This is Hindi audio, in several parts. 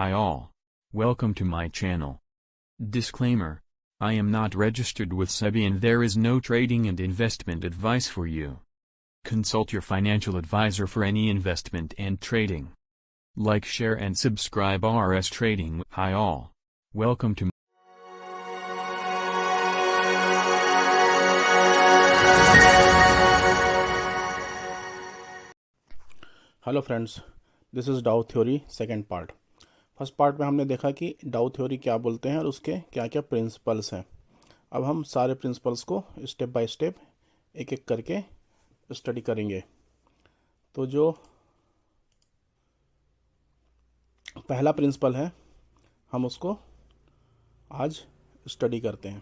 Hi all. Welcome to my channel. Disclaimer. I am not registered with SEBI and there is no trading and investment advice for you. Consult your financial advisor for any investment and trading. Like, share and subscribe RS Trading. Hi all. Welcome to hello friends, this is डाउ theory second part. First part में हमने देखा कि डाउ थ्योरी क्या बोलते हैं और उसके क्या क्या प्रिंसिपल्स हैं। अब हम सारे प्रिंसिपल्स को स्टेप बाय स्टेप एक एक करके स्टडी करेंगे। तो जो पहला प्रिंसिपल है हम उसको आज स्टडी करते हैं।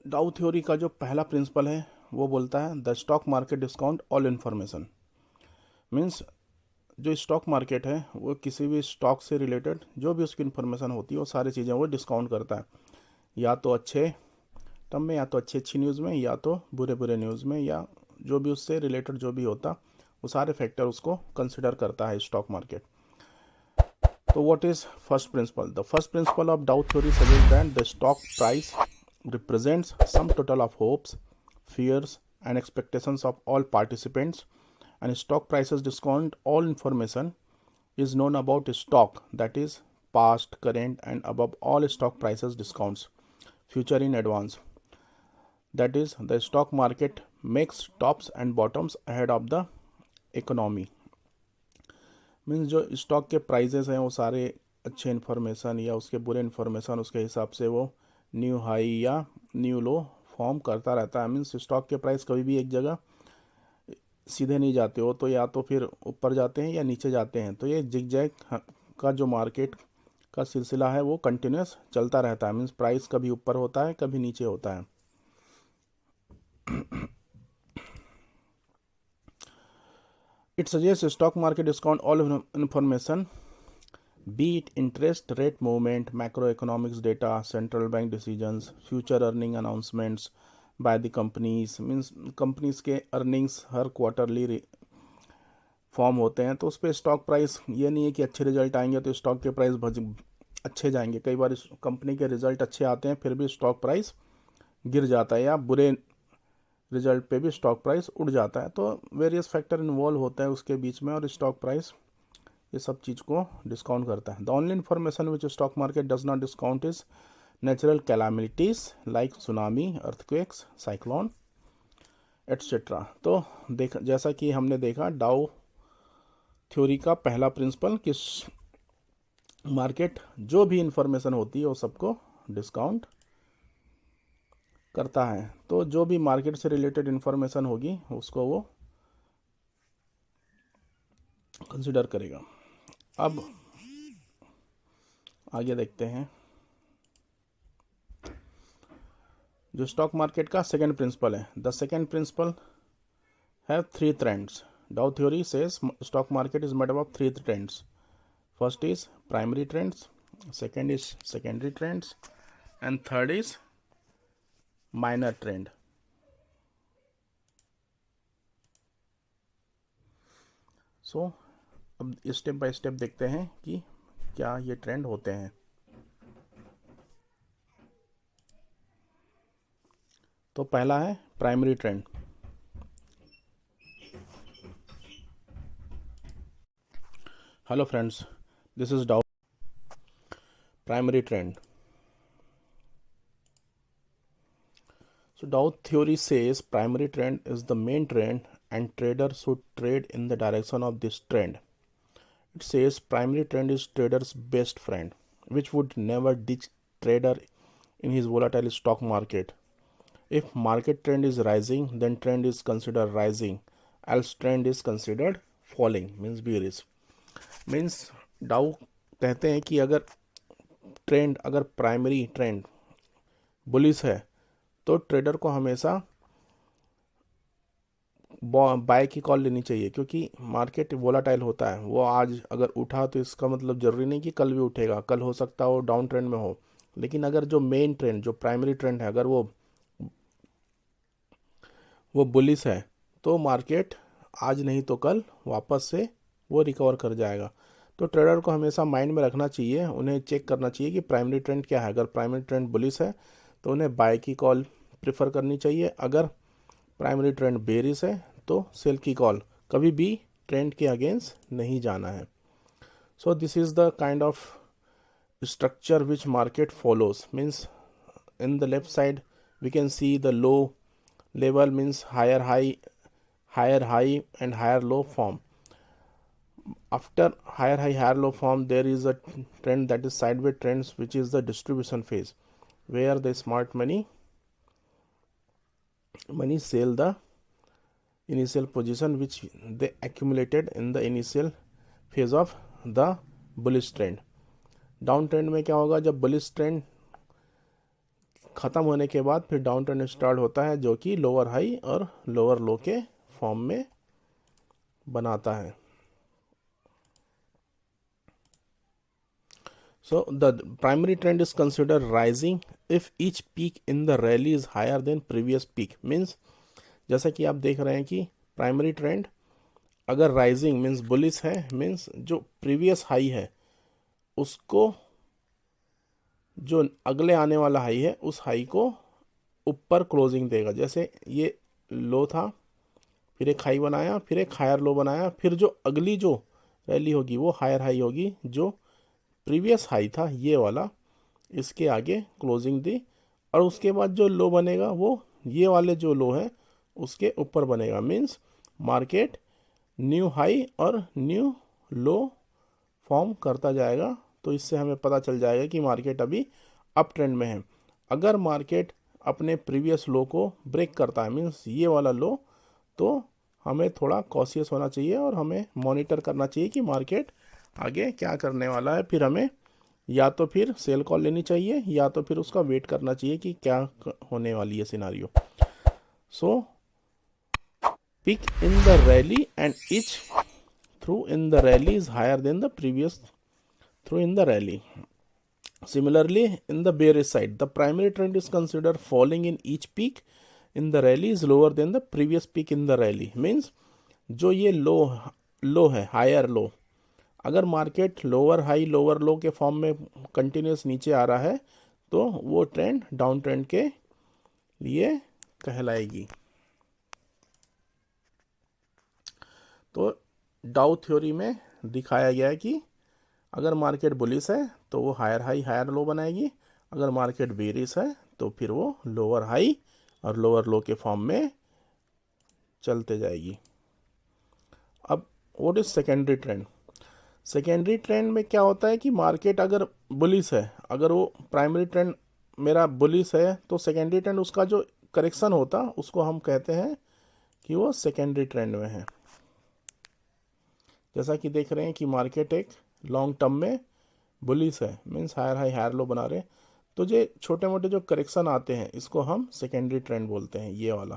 डाउ थ्योरी का जो पहला प्रिंसिपल है वो बोलता है the stock market discount all information. Means जो स्टॉक मार्केट है वो किसी भी स्टॉक से रिलेटेड जो भी उसकी इन्फॉर्मेशन होती है वो सारी चीज़ें वो डिस्काउंट करता है, या तो अच्छे टर्म में, या तो अच्छी न्यूज़ में, या तो बुरे न्यूज़ में, या जो भी उससे रिलेटेड जो भी होता वो सारे फैक्टर उसको कंसिडर करता है स्टॉक मार्केट। तो what is first principle? The first principle of डाउ theory suggest that the stock price represents sum total of hopes, fears and expectations of all participants, and stock prices discount all information is known about stock, that is past, current and above all stock prices discounts future in advance, that is the stock market makes tops and bottoms ahead of the economy। Means जो स्टॉक के प्राइजेस हैं वो सारे अच्छे इन्फॉर्मेशन या उसके बुरे इन्फॉर्मेशन उसके हिसाब से वो न्यू हाई या न्यू लो फॉर्म करता रहता है। मीन्स स्टॉक के प्राइस कभी भी एक जगह सीधे नहीं जाते हो, तो या तो फिर ऊपर जाते हैं या नीचे जाते हैं। तो ये जिगजैग का जो मार्केट का सिलसिला है वो कंटिन्यूस चलता रहता है। मीन्स प्राइस कभी ऊपर होता है कभी नीचे होता है। It suggest stock market discount all information, be it interest rate movement, macroeconomics data, central bank decisions, future earning announcements by the companies। Means companies के अर्निंग्स हर क्वार्टरली फॉर्म होते हैं, तो उस पर स्टॉक प्राइस ये नहीं है कि अच्छे रिजल्ट आएंगे तो स्टॉक के प्राइस अच्छे जाएंगे। कई बार कंपनी के रिजल्ट अच्छे आते हैं फिर भी स्टॉक प्राइस गिर जाता है, या बुरे रिजल्ट पे भी स्टॉक प्राइस उड़ जाता है। तो वेरियस फैक्टर इन्वॉल्व होता है उसके बीच में, और स्टॉक प्राइस ये सब चीज़ को डिस्काउंट करता है। The only information which stock market does not discount is natural calamities like tsunami, earthquakes, cyclone etcetera. तो जैसा कि हमने देखा डाउ थ्योरी का पहला प्रिंसिपल कि मार्केट जो भी इंफॉर्मेशन होती है वो सबको डिस्काउंट करता है। तो जो भी मार्केट से रिलेटेड इंफॉर्मेशन होगी उसको वो कंसिडर करेगा। अब आगे देखते हैं जो स्टॉक मार्केट का सेकंड प्रिंसिपल है। The second principle have three trends. Dow theory says stock market is made up of three trends. First is primary trends, second is secondary trends and third is minor trend. So अब स्टेप बाय स्टेप देखते हैं कि क्या ये ट्रेंड होते हैं। तो पहला है primary trend. Hello friends, this is Dow primary trend. So Dow theory says primary trend is the main trend and traders should trade in the direction of this trend. It says primary trend is trader's best friend, which would never ditch trader in his volatile stock market. If market trend is rising, then trend is considered rising, else trend is considered falling, means bearish। Means डाउ कहते हैं कि अगर प्राइमरी ट्रेंड बुलिश है तो ट्रेडर को हमेशा बाय की कॉल लेनी चाहिए, क्योंकि मार्केट वोलाटाइल होता है। वो आज अगर उठा तो इसका मतलब ज़रूरी नहीं कि कल भी उठेगा, कल हो सकता है वो डाउन ट्रेंड में हो। लेकिन अगर जो मेन ट्रेंड जो प्राइमरी ट्रेंड है अगर वो बुलिश है तो मार्केट आज नहीं तो कल वापस से वो रिकवर कर जाएगा। तो ट्रेडर को हमेशा माइंड में रखना चाहिए, उन्हें चेक करना चाहिए कि प्राइमरी ट्रेंड क्या है। अगर प्राइमरी ट्रेंड बुलिश है तो उन्हें बाय की कॉल प्रेफर करनी चाहिए, अगर प्राइमरी ट्रेंड बेरिश है तो सेल की कॉल। कभी भी ट्रेंड के अगेंस्ट नहीं जाना है। So this is the kind of structure which market follows, means in the left side we can see the low level, means higher high and higher low form. After higher low form, there is a trend that is sideways trends, which is the distribution phase, where the smart money sell the initial position which they accumulated in the initial phase of the bullish trend. Down trend में क्या होगा, जब बुलिश ट्रेंड ख़त्म होने के बाद फिर डाउन ट्रेंड स्टार्ट होता है, जो कि लोअर हाई और लोअर लो के फॉर्म में बनाता है। So the primary trend is consider rising if each peak in the rally is higher than previous peak. Means जैसा कि आप देख रहे हैं कि प्राइमरी ट्रेंड अगर राइजिंग मीन्स बुलिश है, मीन्स जो प्रीवियस हाई है उसको, जो अगले आने वाला हाई है उस हाई को ऊपर क्लोजिंग देगा। जैसे ये लो था, फिर एक हाई बनाया, फिर एक हायर लो बनाया, फिर जो अगली जो रैली होगी वो हायर हाई होगी, जो प्रीवियस हाई था ये वाला, इसके आगे क्लोजिंग दी, और उसके बाद जो लो बनेगा वो ये वाले जो लो है उसके ऊपर बनेगा। मीन्स मार्केट न्यू हाई और न्यू लो फॉर्म करता जाएगा। तो इससे हमें पता चल जाएगा कि मार्केट अभी अप ट्रेंड में है। अगर मार्केट अपने प्रीवियस लो को ब्रेक करता है, मीन्स ये वाला लो, तो हमें थोड़ा कॉशियस होना चाहिए और हमें मॉनिटर करना चाहिए कि मार्केट आगे क्या करने वाला है। फिर हमें या तो फिर सेल कॉल लेनी चाहिए या तो फिर उसका वेट करना चाहिए कि क्या होने वाली है scenario. So peak in the rally and each through in the rally is higher than the previous through in the rally. Similarly, in the bearish side, the primary trend is considered falling in each peak in the rally is lower than the previous peak in the rally. Means जो ये लो है, हायर लो, अगर market lower high lower low के फॉर्म में कंटिन्यूस नीचे आ रहा है तो वो ट्रेंड डाउन ट्रेंड के लिए कहलाएगी। तो डाउ थ्योरी में दिखाया गया है कि अगर मार्केट बुलिश है तो वो हायर हाई हायर लो बनाएगी, अगर मार्केट बेरिश है तो फिर वो लोअर हाई और लोअर लो के फॉर्म में चलते जाएगी। अब what is secondary trend? Secondary trend में क्या होता है कि मार्केट अगर बुलिश है, अगर वो प्राइमरी ट्रेंड मेरा बुलिश है तो सेकेंडरी ट्रेंड उसका जो करेक्शन होता उसको हम कहते हैं कि वो सेकेंडरी ट्रेंड में है। जैसा कि देख रहे हैं कि मार्केट एक लॉन्ग टर्म में बुलिश है, means higher high higher low बना रहे हैं, तो जो छोटे मोटे जो करेक्शन आते हैं इसको हम सेकेंडरी ट्रेंड बोलते हैं। ये वाला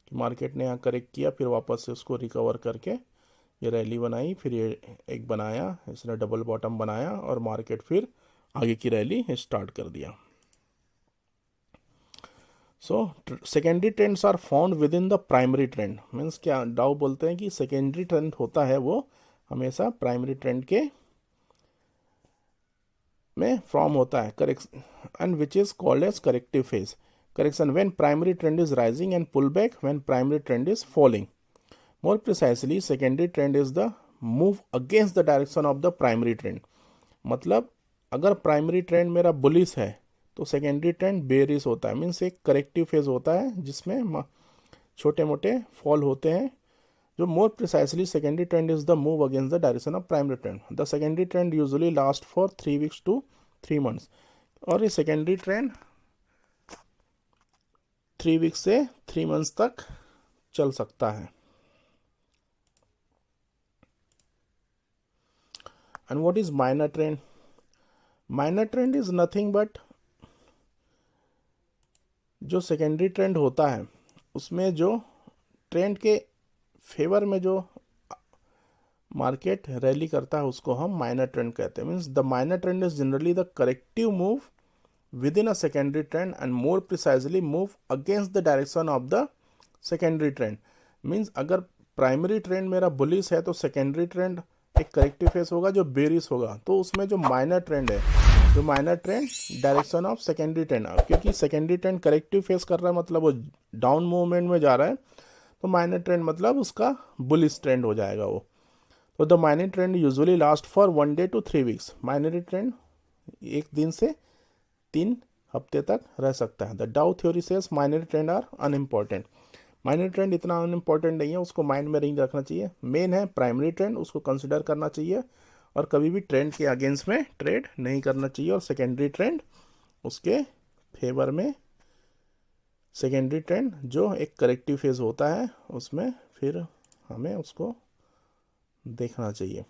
कि मार्केट ने यहाँ करेक्ट किया, फिर वापस से उसको रिकवर करके ये रैली बनाई, फिर ये एक बनाया, इसने डबल बॉटम बनाया और मार्केट फिर आगे की रैली स्टार्ट कर दिया। So secondary trends are found within the primary trend. Means क्या डाउ बोलते हैं कि सेकेंडरी ट्रेंड होता है वो हमेशा प्राइमरी ट्रेंड के में फॉर्म होता है, correction, and which is called as corrective phase. Correction when primary trend is rising and pull back when primary trend is falling. More precisely secondary trend is the move against the direction of the primary trend. मतलब अगर प्राइमरी ट्रेंड मेरा बुलिश है तो सेकेंडरी ट्रेंड बेरिश होता है, मीन्स एक करेक्टिव फेज होता है जिसमें छोटे मोटे फॉल होते हैं। जो more precisely secondary trend is the move against the direction of primary trend. The secondary trend usually last for 3 weeks to 3 months। और ये सेकेंडरी ट्रेंड 3 weeks से 3 months तक चल सकता है। And what is minor trend? Minor trend is nothing but जो सेकेंडरी ट्रेंड होता है उसमें जो ट्रेंड के फेवर में जो मार्केट रैली करता है उसको हम माइनर ट्रेंड कहते हैं। Means the minor trend is generally the corrective move with in a secondary trend and more precisely move against the direction of the secondary trend. Means अगर प्राइमरी ट्रेंड मेरा बुलिश है तो सेकेंडरी ट्रेंड एक करेक्टिव फेस होगा जो बेरिश होगा, तो उसमें जो माइनर ट्रेंड है, जो minor trend direction of secondary trend, क्योंकि सेकेंडरी ट्रेंड करेक्टिव फेस कर रहा है मतलब वो डाउन मूवमेंट में जा रहा है, तो माइनर ट्रेंड मतलब उसका बुलिश ट्रेंड हो जाएगा वो। तो the minor trend usually last for 1 day to 3 weeks। Minor trend 1 दिन से 3 हफ्ते तक रह सकता है। The Dow theory says minor trend are unimportant. Minor trend इतना अनइम्पॉर्टेंट नहीं है, उसको माइंड में नहीं रखना चाहिए। मेन है प्राइमरी ट्रेंड, उसको कंसिडर करना चाहिए और कभी भी ट्रेंड के अगेंस्ट में ट्रेड नहीं करना चाहिए। और सेकेंडरी ट्रेंड उसके फेवर में, सेकेंडरी ट्रेंड जो एक करेक्टिव फेज होता है उसमें फिर हमें उसको देखना चाहिए।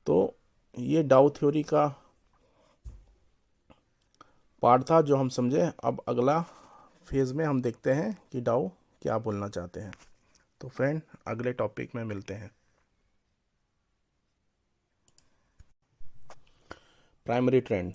तो ये डाउ थ्योरी का पार्ट था जो हम समझे। अब अगला फेज में हम देखते हैं कि डाउ क्या बोलना चाहते हैं। तो फ्रेंड अगले टॉपिक में मिलते हैं। Primary trend.